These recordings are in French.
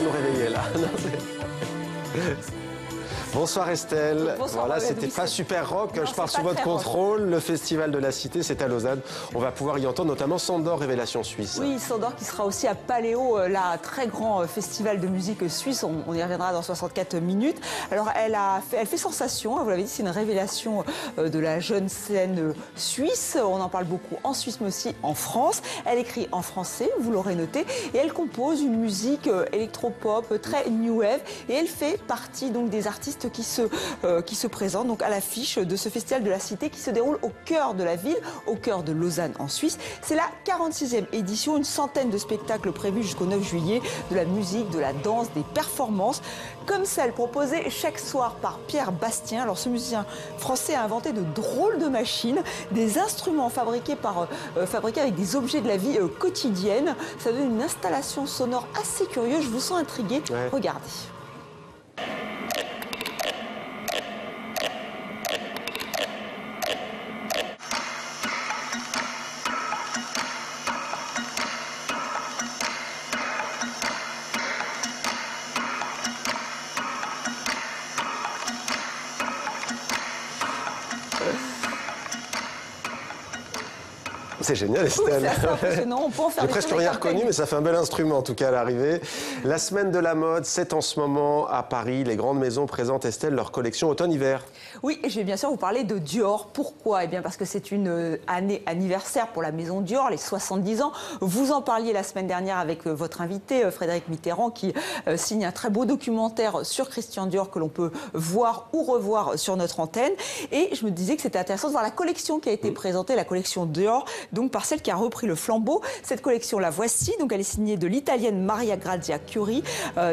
nous réveiller là. Bonsoir Estelle. Bonsoir, voilà, c'était pas super rock. Non, je pars c'est sous pas votre très contrôle. Le Festival de la Cité, c'est à Lausanne. On va pouvoir y entendre notamment Sandor, Révélation Suisse. Oui, Sandor qui sera aussi à Paléo, là, très grand festival de musique suisse. On y reviendra dans 64 minutes. Alors, elle fait sensation, vous l'avez dit, c'est une révélation de la jeune scène suisse. On en parle beaucoup en Suisse, mais aussi en France. Elle écrit en français, vous l'aurez noté, et elle compose une musique électropop, très new wave. Et elle fait partie donc des artistes qui se présentent donc à l'affiche de ce festival de la Cité qui se déroule au cœur de la ville, au cœur de Lausanne en Suisse. C'est la 46e édition, une centaine de spectacles prévus jusqu'au 9 juillet, de la musique, de la danse, des performances, comme celle proposée chaque soir par Pierre Bastien. Alors ce musicien français a inventé de drôles de machines, des instruments fabriqués avec des objets de la vie quotidienne. Ça donne une installation sonore assez curieuse, je vous sens intrigué. Ouais. Regardez. C'est génial, Estelle. C'est impressionnant. On peut en faire. J'ai presque rien reconnu, mais ça fait un bel instrument en tout cas à l'arrivée. La semaine de la mode, c'est en ce moment à Paris. Les grandes maisons présentent, Estelle, leur collection automne-hiver. Oui, et je vais bien sûr vous parler de Dior. Pourquoi? Eh bien parce que c'est une année anniversaire pour la maison Dior, les 70 ans. Vous en parliez la semaine dernière avec votre invité Frédéric Mitterrand qui signe un très beau documentaire sur Christian Dior que l'on peut voir ou revoir sur notre antenne. Et je me disais que c'était intéressant de voir la collection qui a été présentée, la collection Dior, donc par celle qui a repris le flambeau. Cette collection, la voici. Donc elle est signée de l'italienne Maria Grazia Chiuri.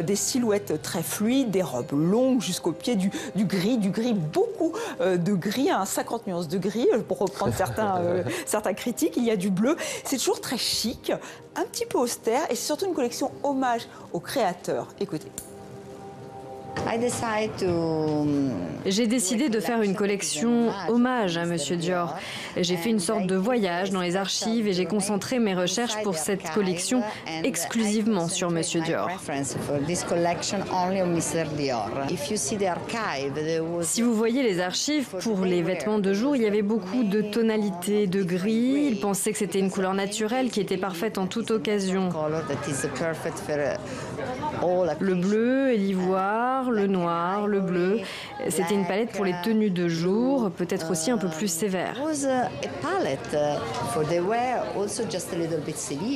Des silhouettes très fluides, des robes longues jusqu'au pied du gris, beaucoup de gris, 50 nuances de gris, pour reprendre certains critiques. Il y a du bleu. C'est toujours très chic, un petit peu austère, et c'est surtout une collection hommage aux créateurs. Écoutez. J'ai décidé de faire une collection hommage à Monsieur Dior. J'ai fait une sorte de voyage dans les archives et j'ai concentré mes recherches pour cette collection exclusivement sur Monsieur Dior. Si vous voyez les archives, pour les vêtements de jour, il y avait beaucoup de tonalités de gris. Ils pensaient que c'était une couleur naturelle qui était parfaite en toute occasion. Le bleu et l'ivoire, le noir, le bleu. C'était une palette pour les tenues de jour, peut-être aussi un peu plus sévère.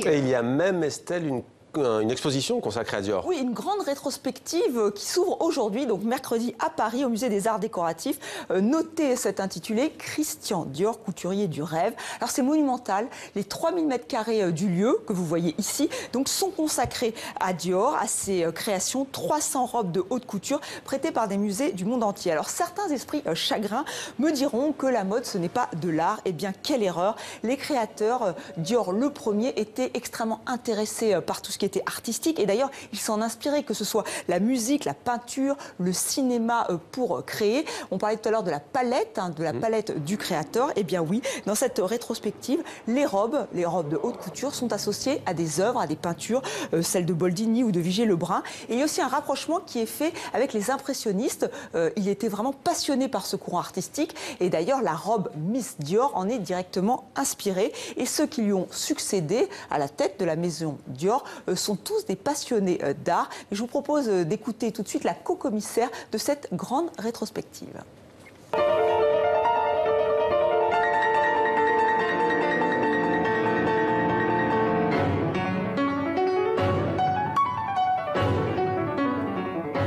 Et il y a même, Estelle, une exposition consacrée à Dior. Oui, une grande rétrospective qui s'ouvre aujourd'hui, donc mercredi à Paris, au Musée des Arts Décoratifs. Notez cet intitulé « Christian Dior, couturier du rêve ». Alors c'est monumental, les 3000 m² du lieu que vous voyez ici donc, sont consacrés à Dior, à ses créations, 300 robes de haute couture prêtées par des musées du monde entier. Alors certains esprits chagrins me diront que la mode ce n'est pas de l'art. Eh bien quelle erreur, les créateurs, Dior le premier, étaient extrêmement intéressés par tout ce qui était artistique, et d'ailleurs ils s'en inspiraient, que ce soit la musique, la peinture, le cinéma pour créer. On parlait tout à l'heure de la palette, palette du créateur. Eh bien oui, dans cette rétrospective, les robes de haute couture sont associées à des œuvres, à des peintures, celles de Boldini ou de Vigée-Lebrun. Et il y a aussi un rapprochement qui est fait avec les impressionnistes. Il était vraiment passionné par ce courant artistique, et d'ailleurs la robe Miss Dior en est directement inspirée. Et ceux qui lui ont succédé à la tête de la maison Dior sont tous des passionnés d'art. Je vous propose d'écouter tout de suite la co-commissaire de cette grande rétrospective.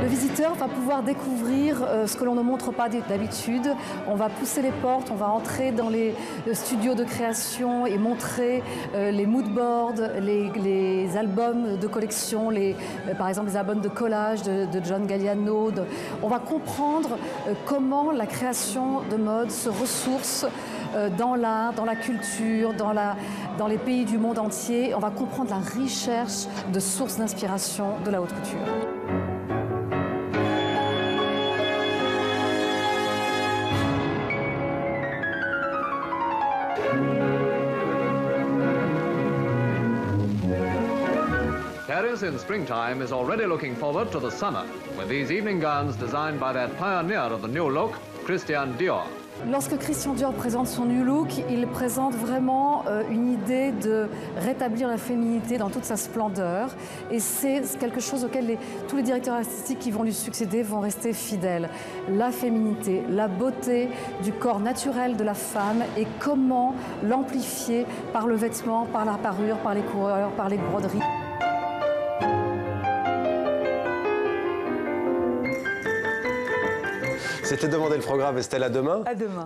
Le visiteur va pouvoir découvrir ce que l'on ne montre pas d'habitude. On va pousser les portes, on va entrer dans les studios de création et montrer les moodboards, les albums de collection, par exemple les albums de collage de John Galliano. On va comprendre comment la création de mode se ressource dans l'art, dans la culture, dans les pays du monde entier. On va comprendre la recherche de sources d'inspiration de la haute couture. Paris in springtime is already looking forward to the summer with these evening gowns designed by that pioneer of the new look, Christian Dior. Lorsque Christian Dior présente son New Look, il présente vraiment une idée de rétablir la féminité dans toute sa splendeur. Et c'est quelque chose auquel tous les directeurs artistiques qui vont lui succéder vont rester fidèles. La féminité, la beauté du corps naturel de la femme et comment l'amplifier par le vêtement, par la parure, par les couleurs, par les broderies. C'était Demandez le programme, Estelle, à demain. À demain.